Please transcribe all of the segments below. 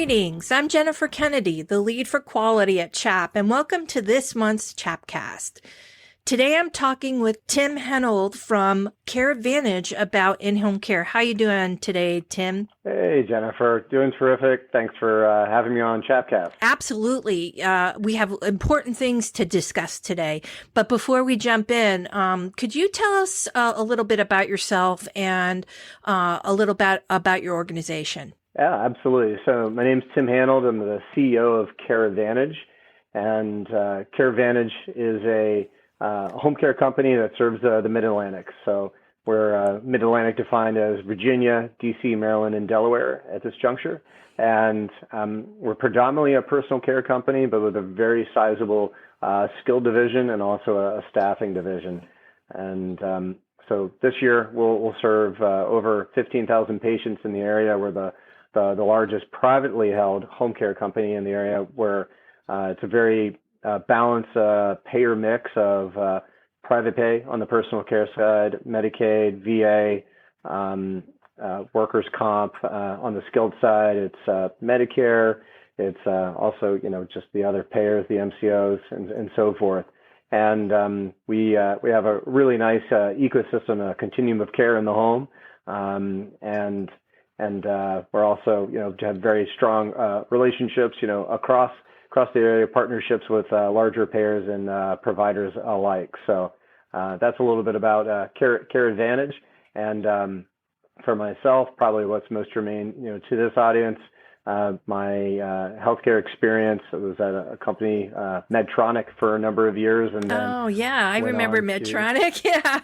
Greetings. I'm Jennifer Kennedy, the lead for quality at CHAP, and welcome to this month's CHAPcast. Today I'm talking with Tim Hanold from Care Advantage about in-home care. How you doing today, Tim? Hey, Jennifer. Doing terrific. Thanks for having me on CHAPcast. Absolutely. We have important things to discuss today. But before we jump in, could you tell us a little bit about yourself and a little bit about your organization? Yeah, absolutely. So my name's Tim Hanold. I'm the CEO of Care Advantage. And Care Advantage is a home care company that serves the Mid-Atlantic. So we're Mid-Atlantic defined as Virginia, D.C., Maryland, and Delaware at this juncture. And we're predominantly a personal care company, but with a very sizable skilled division and also a staffing division. And so this year we'll serve over 15,000 patients in the area. We're the largest privately held home care company in the area, where it's a very balanced payer mix of private pay on the personal care side, Medicaid, VA, workers' comp. On the skilled side, it's Medicare. It's also, just the other payers, the MCOs, and so forth. And we have a really nice ecosystem, a continuum of care in the home, and we're also, have very strong relationships, across the area, partnerships with larger payers and providers alike. So that's a little bit about Care Advantage. And for myself, probably what's most germane, to this audience, my healthcare experience. I was at a company, Medtronic, for a number of years, and then I remember Medtronic. Yeah.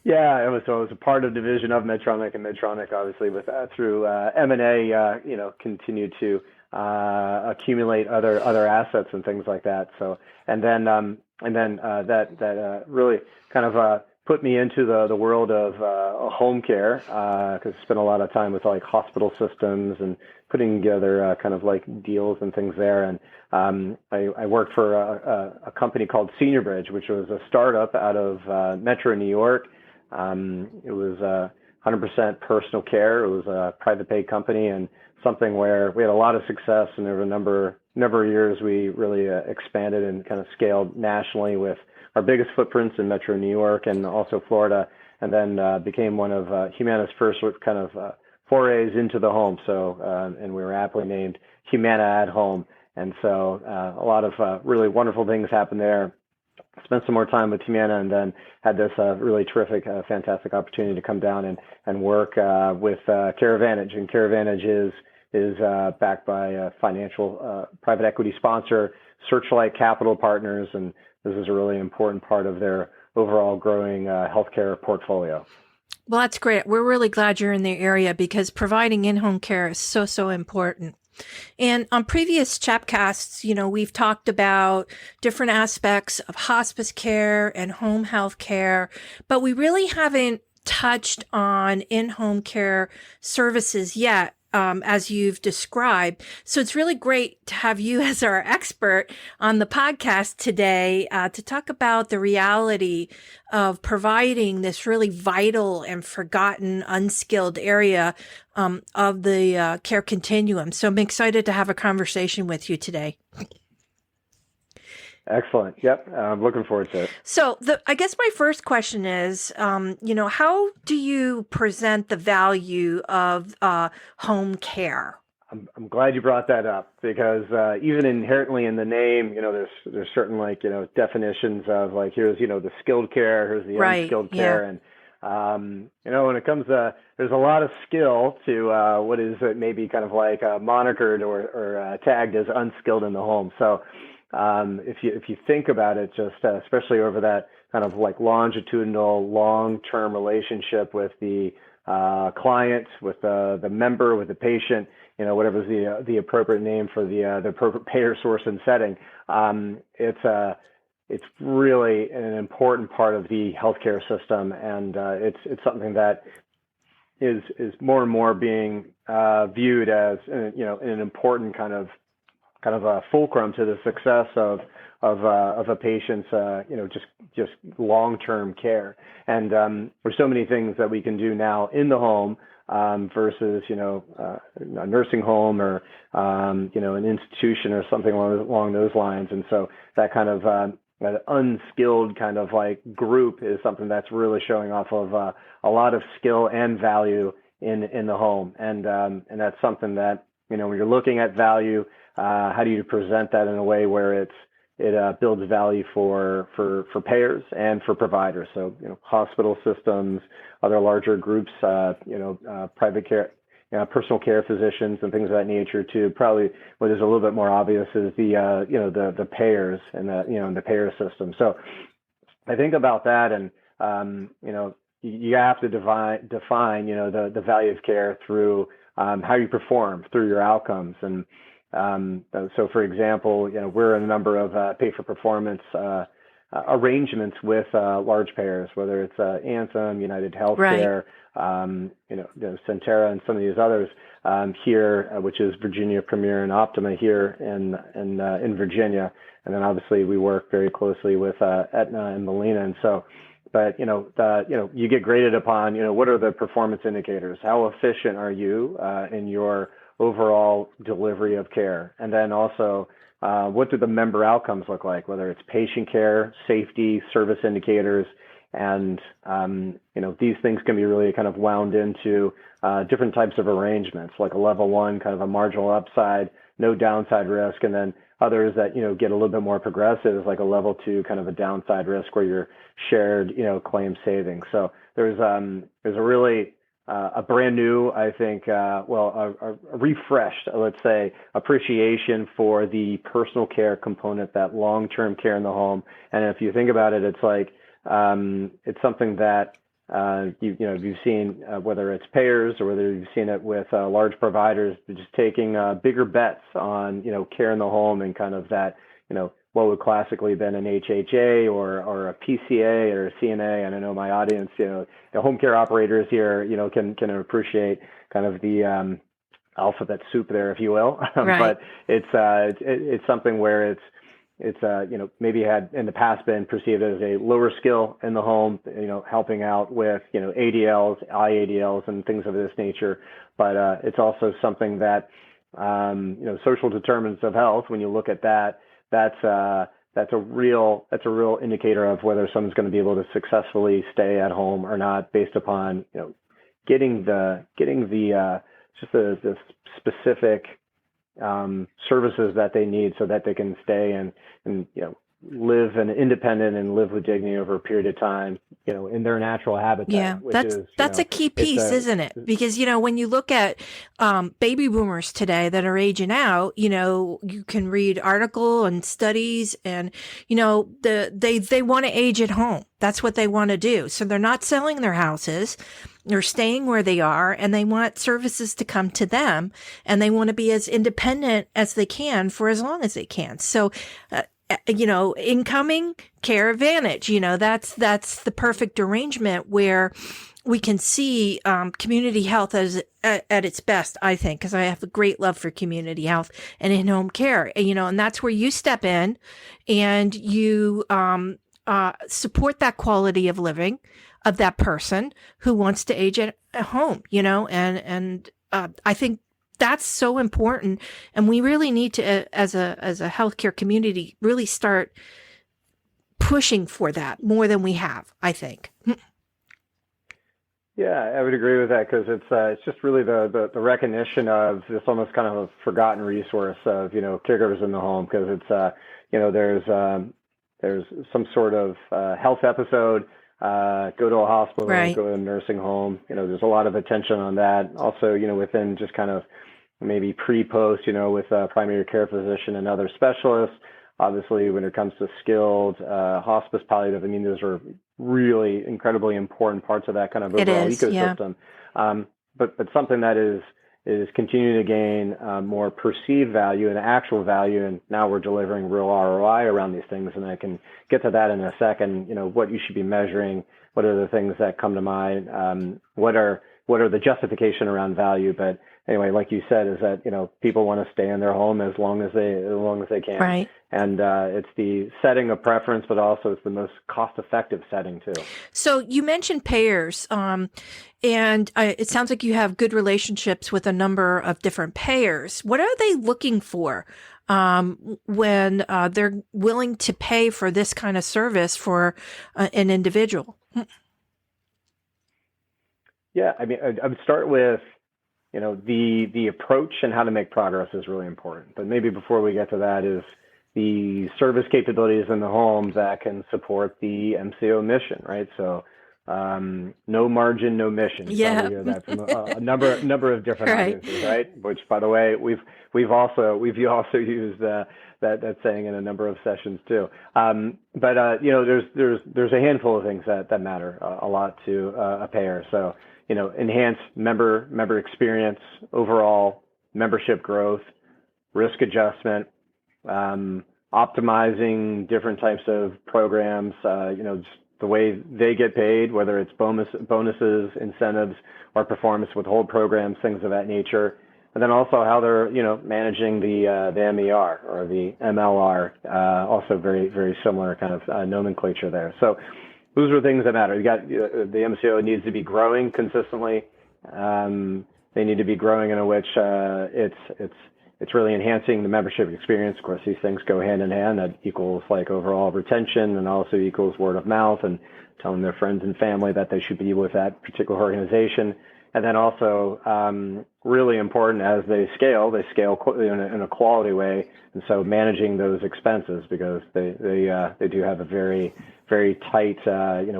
Yeah, it was a part of division of Medtronic, and Medtronic obviously with through M&A, continued to accumulate other assets and things like that. So and then that really kind of put me into the world of home care, because I spent a lot of time with like hospital systems and putting together kind of like deals and things there. And I worked for a company called Senior Bridge, which was a startup out of Metro New York. It was 100% personal care. It was a private pay company, and something where we had a lot of success. And over a number of years, we really expanded and kind of scaled nationally, with our biggest footprints in Metro New York and also Florida, and then became one of Humana's first kind of forays into the home. So, and we were aptly named Humana at Home. And so a lot of really wonderful things happened there. Spent some more time with Humana, and then had this really terrific, fantastic opportunity to come down and work with Care Advantage. And Care Advantage is backed by a financial private equity sponsor, Searchlight Capital Partners, and this is a really important part of their overall growing healthcare portfolio. Well, that's great. We're really glad you're in the area, because providing in-home care is so important. And on previous Chapcasts, we've talked about different aspects of hospice care and home health care, but we really haven't touched on in-home care services yet, as you've described. So it's really great to have you as our expert on the podcast today, to talk about the reality of providing this really vital and forgotten, unskilled area of the care continuum. So I'm excited to have a conversation with you today. Excellent. Yep. I'm looking forward to it. So I guess my first question is, how do you present the value of home care? I'm glad you brought that up, because even inherently in the name, there's certain definitions of here's the skilled care, here's the unskilled care, and when it comes to, there's a lot of skill to what is maybe kind of like monikered or tagged as unskilled in the home. So if you think about it, just especially over that kind of longitudinal, long-term relationship with the client, with the member, with the patient, whatever's the appropriate name for the appropriate payer source and setting, it's really an important part of the healthcare system, and it's something that is more and more being viewed as an important kind of a fulcrum to the success of a patient's just long-term care. And there's so many things that we can do now in the home versus, a nursing home or, an institution or something along those lines. And so that kind of that unskilled kind of like group is something that's really showing off of a lot of skill and value in the home. And that's something that, when you're looking at value, how do you present that in a way where it builds value for payers and for providers? So, hospital systems, other larger groups, private care, personal care physicians and things of that nature too. Probably what is a little bit more obvious is the payers and the payer system. So I think about that, and you have to define the value of care through how you perform, through your outcomes. And so, for example, we're in a number of pay-for-performance arrangements with large payers, whether it's Anthem, United Healthcare, Centera, and some of these others here, which is Virginia Premier and Optima here in Virginia. And then obviously we work very closely with Aetna and Molina. And so, but you get graded upon what are the performance indicators? How efficient are you in your overall delivery of care? And then also, what do the member outcomes look like, whether it's patient care, safety, service indicators? And, these things can be really kind of wound into different types of arrangements, like a level one, kind of a marginal upside, no downside risk. And then others that, get a little bit more progressive, like a level two, kind of a downside risk where you're shared, claim savings. So there's a really a brand new, I think, a refreshed, let's say, appreciation for the personal care component, that long-term care in the home. And if you think about it, it's like, it's something that you've seen, whether it's payers or whether you've seen it with large providers, just taking bigger bets on, care in the home and kind of that, what would classically been an HHA or a PCA or a CNA. And I know my audience, the home care operators here, can appreciate kind of the alphabet soup there, if you will. Right. But it's something where it's maybe had in the past been perceived as a lower skill in the home, helping out with, ADLs, IADLs and things of this nature. But it's also something that, social determinants of health, when you look at that, that's a real indicator of whether someone's going to be able to successfully stay at home or not, based upon, getting the specific services that they need so that they can stay and live an independent and live with dignity over a period of time, in their natural habitat. Yeah, that's a key piece, isn't it? Because, when you look at baby boomers today that are aging out, you can read article and studies and, they want to age at home. That's what they want to do. So they're not selling their houses. They're staying where they are, and they want services to come to them, and they want to be as independent as they can for as long as they can. So, incoming Care Advantage, that's the perfect arrangement where we can see community health as at its best, I think, because I have a great love for community health and in-home care, and that's where you step in and you support that quality of living of that person who wants to age at home, and I think that's so important. And we really need to, as a healthcare community, really start pushing for that more than we have, I think. Yeah, I would agree with that, because it's just really the recognition of this almost kind of a forgotten resource of, caregivers in the home, because it's, there's some sort of health episode, go to a hospital, Right. Go to a nursing home. There's a lot of attention on that. Also, within just kind of maybe pre-post, with a primary care physician and other specialists. Obviously, when it comes to skilled hospice, palliative, those are really incredibly important parts of that kind of overall ecosystem. Yeah. But something that is continuing to gain more perceived value and actual value, and now we're delivering real ROI around these things. And I can get to that in a second. What you should be measuring, what are the things that come to mind, what are the justification around value, but anyway, like you said, is that people want to stay in their home as long as they can, Right. and it's the setting of preference, but also it's the most cost-effective setting too. So you mentioned payers, and it sounds like you have good relationships with a number of different payers. What are they looking for when they're willing to pay for this kind of service for an individual? Yeah, I mean, I would start with the approach and how to make progress is really important. But maybe before we get to that is the service capabilities in the home that can support the MCO mission, right? So no margin, no mission. You Yeah. probably hear that from a number of different Right. audiences, right? Which, by the way, we've also used that saying in a number of sessions too. But there's a handful of things that matter a lot to a payer. So enhance member experience, overall membership growth, risk adjustment, optimizing different types of programs, just the way they get paid, whether it's bonuses, incentives, or performance withhold programs, things of that nature. And then also how they're, managing the MER or the MLR, also very, very similar kind of nomenclature there. So those are things that matter. You got the MCO needs to be growing consistently. They need to be growing in which it's really enhancing the membership experience. Of course, these things go hand in hand. That equals like overall retention and also equals word of mouth and telling their friends and family that they should be with that particular organization. And then also really important as they scale in a quality way. And so managing those expenses because they do have a very, very tight,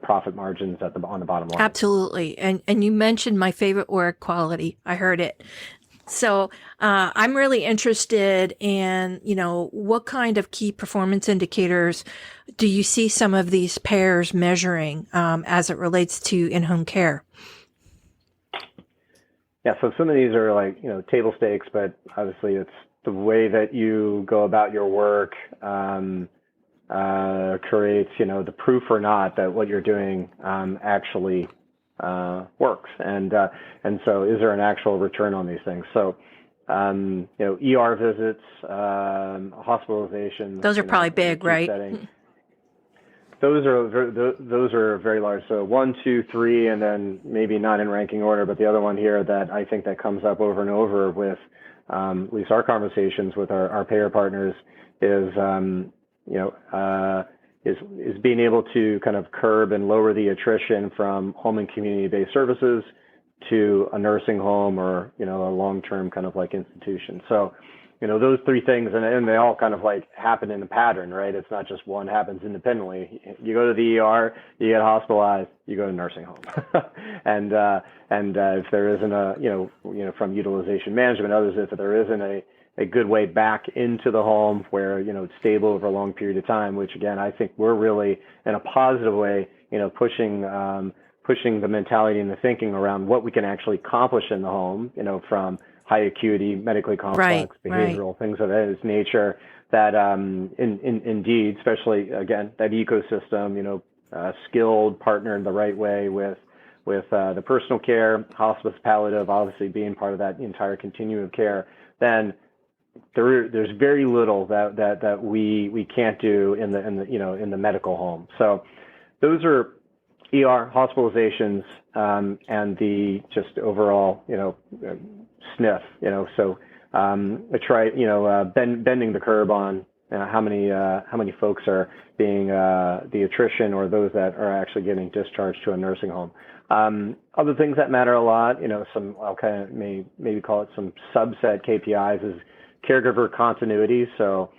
profit margins on the bottom line. Absolutely. And you mentioned my favorite word, quality. I heard it. So I'm really interested in, what kind of key performance indicators do you see some of these pairs measuring as it relates to in-home care? Yeah, so some of these are like, table stakes, but obviously it's the way that you go about your work creates, the proof or not that what you're doing actually works. And so is there an actual return on these things? So, ER visits, hospitalizations. Those are probably big, right? Setting. Those are very large. So 1, 2, 3, and then maybe not in ranking order, but the other one here that I think that comes up over and over with at least our conversations with our payer partners is is being able to kind of curb and lower the attrition from home and community-based services to a nursing home or a long-term kind of like institution. So those three things, and they all kind of like happen in a pattern, right? It's not just one happens independently. You go to the ER, you get hospitalized, you go to nursing home, and if there isn't from utilization management, others, if there isn't a good way back into the home where it's stable over a long period of time, which again I think we're really in a positive way, pushing the mentality and the thinking around what we can actually accomplish in the home, from high acuity, medically complex, behavioral things of this nature that indeed, especially again, that ecosystem, skilled, partnered the right way with the personal care, hospice, palliative, obviously being part of that entire continuum of care, then there's very little that we can't do in the medical home. So those are ER hospitalizations and the just overall sniff, so I try bending the curve on how many folks are being the attrition or those that are actually getting discharged to a nursing home. Other things that matter a lot, some I'll kind of maybe call it some subset KPIs is caregiver continuity. So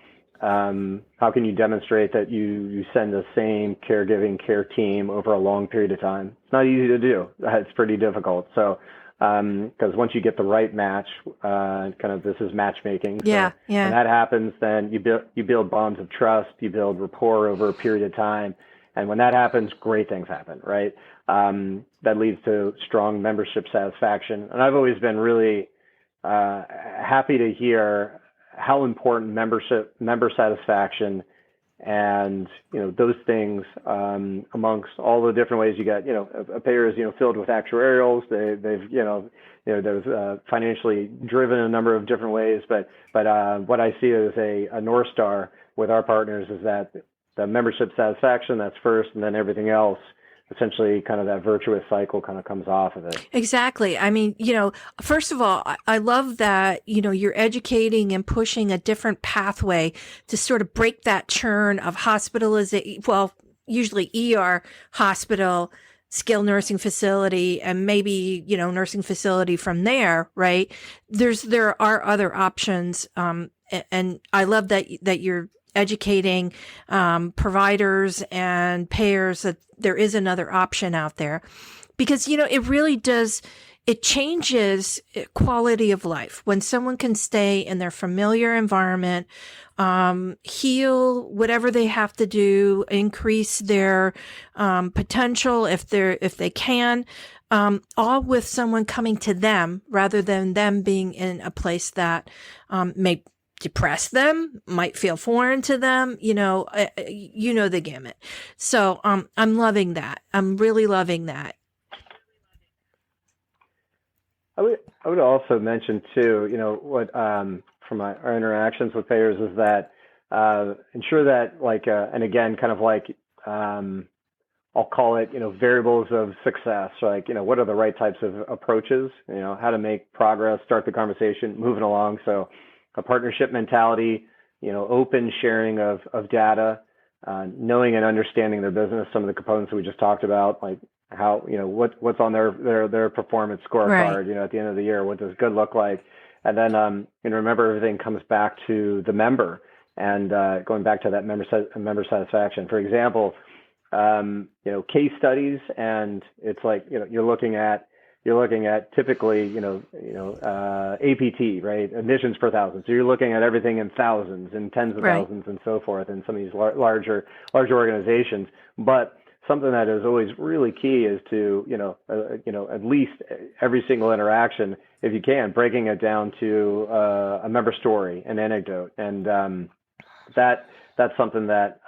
how can you demonstrate that you send the same caregiving care team over a long period of time? It's not easy to do. It's pretty difficult. So because once you get the right match, kind of this is matchmaking. Yeah, so yeah. When that happens, then you build bonds of trust, you build rapport over a period of time, and when that happens, great things happen, right? That leads to strong membership satisfaction. And I've always been really happy to hear how important member satisfaction And those things, amongst all the different ways you got, a payer is filled with actuarials. They've they're financially driven a number of different ways. But what I see as a North Star with our partners is that the membership satisfaction, that's first, and then everything else, essentially kind of that virtuous cycle kind of comes off of it. Exactly. I mean, first of all, I love that, you're educating and pushing a different pathway to sort of break that churn of hospitalization, well, usually ER, hospital, skilled nursing facility, and maybe, nursing facility from there, right? There are other options. And I love that you're educating providers and payers that there is another option out there, because it really does, it changes quality of life when someone can stay in their familiar environment, heal whatever they have to do, increase their potential if they can, all with someone coming to them rather than them being in a place that may depress them, might feel foreign to them, the gamut. So, I'm loving that. I'm really loving that. I would also mention too, what from our interactions with payers is that ensure that and again, kind of I'll call it, variables of success. Like, what are the right types of approaches? How to make progress, start the conversation, moving along. So a partnership mentality, open sharing of data, knowing and understanding their business, some of the components that we just talked about, like how, what's on their performance scorecard, Right. at the end of the year, what does good look like? And then, remember, everything comes back to the member and going back to that member satisfaction. For example, case studies, and it's like, you're looking at typically, APT, right? Admissions per thousand. So you're looking at everything in thousands and tens of Right. thousands and so forth in some of these larger organizations. But something that is always really key is to, at least every single interaction, if you can, breaking it down to a member story, an anecdote. And that's something that,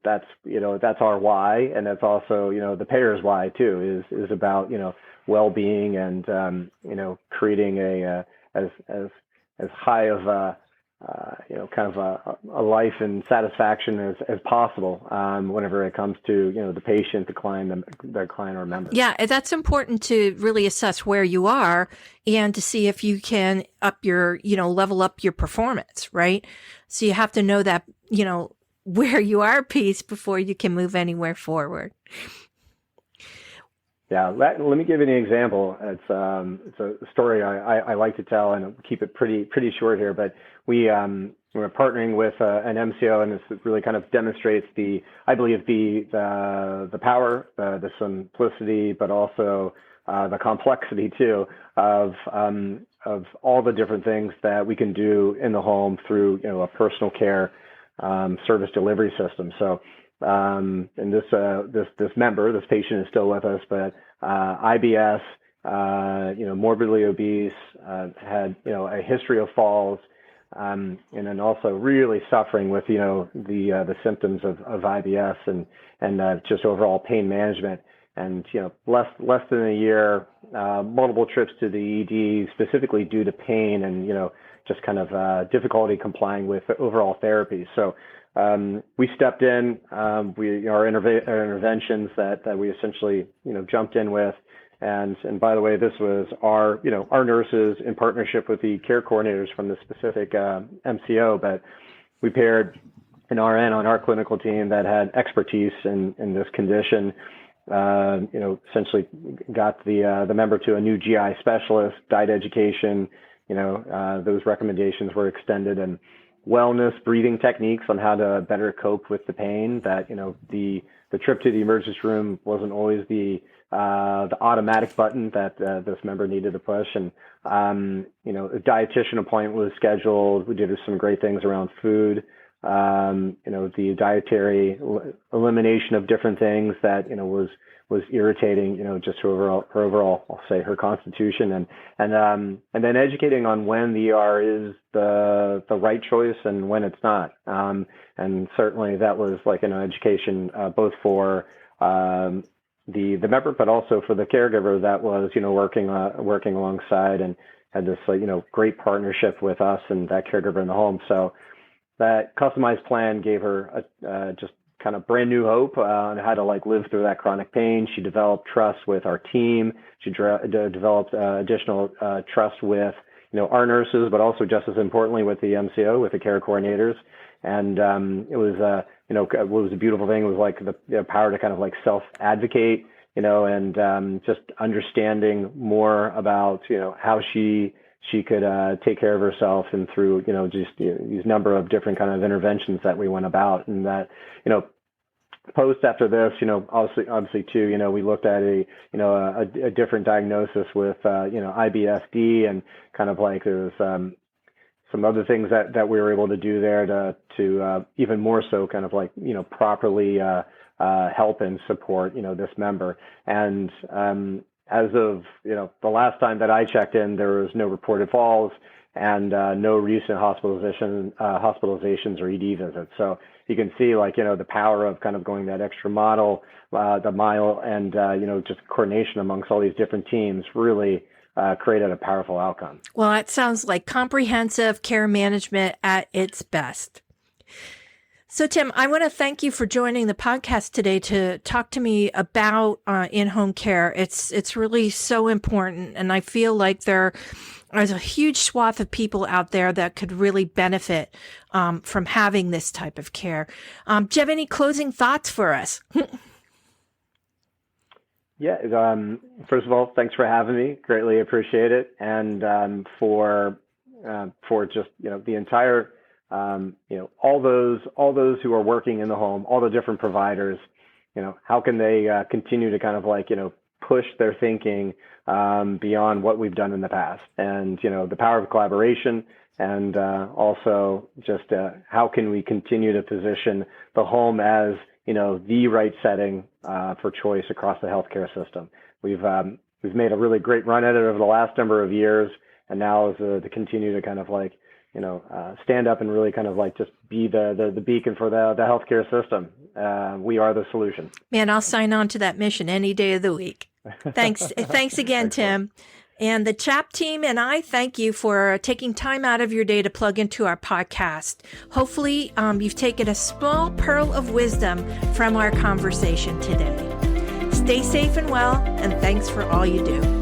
that's our why, and that's also, the payer's why too, is about, well-being and, creating as high of a, kind of a life and satisfaction as possible, whenever it comes to, the patient, the client or member. Yeah, that's important to really assess where you are and to see if you can level up your performance, right? So you have to know that, where you are piece before you can move anywhere forward. Yeah, let me give you an example. It's a story I like to tell, and I'll keep it pretty short here. But we're partnering with an MCO, and this really kind of demonstrates the power, the simplicity, but also the complexity too of all the different things that we can do in the home through a personal care service delivery system. So. And this patient is still with us, but IBS, morbidly obese, had a history of falls, and then also really suffering with the symptoms of IBS and just overall pain management. And less than a year, multiple trips to the ED specifically due to pain and just kind of difficulty complying with overall therapy. So. We stepped in, our interventions that we essentially, jumped in with. And by the way, this was our nurses in partnership with the care coordinators from the specific MCO, but we paired an RN on our clinical team that had expertise in this condition, essentially got the member to a new GI specialist, diet education, those recommendations were extended, and wellness, breathing techniques on how to better cope with the pain. That the trip to the emergency room wasn't always the automatic button that this member needed to push. And a dietitian appointment was scheduled. We did some great things around food, the dietary elimination of different things that, was irritating, just her overall, I'll say her constitution, and then educating on when the ER is the right choice and when it's not. And certainly that was like an education, both for, the member, but also for the caregiver that was, working alongside and had this, great partnership with us and that caregiver in the home. So that customized plan gave her just kind of brand new hope on how to live through that chronic pain. She developed trust with our team. She developed additional trust with, our nurses, but also just as importantly with the MCO, with the care coordinators. And it was, what was a beautiful thing was the power to kind of self-advocate, and just understanding more about, how she could take care of herself and through, these number of different kind of interventions that we went about. And that, post after this, obviously too, we looked at a different diagnosis with, IBSD, and kind of there was some other things that we were able to do there to even more so kind of properly help and support, this member. And as of, the last time that I checked in, there was no reported falls and no recent hospitalizations or ED visits. So you can see the power of kind of going that extra mile, and, just coordination amongst all these different teams really created a powerful outcome. Well, that sounds like comprehensive care management at its best. So, Tim, I want to thank you for joining the podcast today to talk to me about in-home care. It's really so important, and I feel like there's a huge swath of people out there that could really benefit from having this type of care. Do you have any closing thoughts for us? Yeah. First of all, thanks for having me. Greatly appreciate it, and for just the entire. All those who are working in the home, all the different providers, how can they continue to kind of push their thinking beyond what we've done in the past, and the power of collaboration, and also just how can we continue to position the home as the right setting for choice across the healthcare system. We've made a really great run at it over the last number of years, and now is to continue to kind of stand up and really kind of just be the beacon for the healthcare system. We are the solution. Man, I'll sign on to that mission any day of the week. Thanks. Thanks again, Tim. And the CHAP team and I thank you for taking time out of your day to plug into our podcast. Hopefully, you've taken a small pearl of wisdom from our conversation today. Stay safe and well, and thanks for all you do.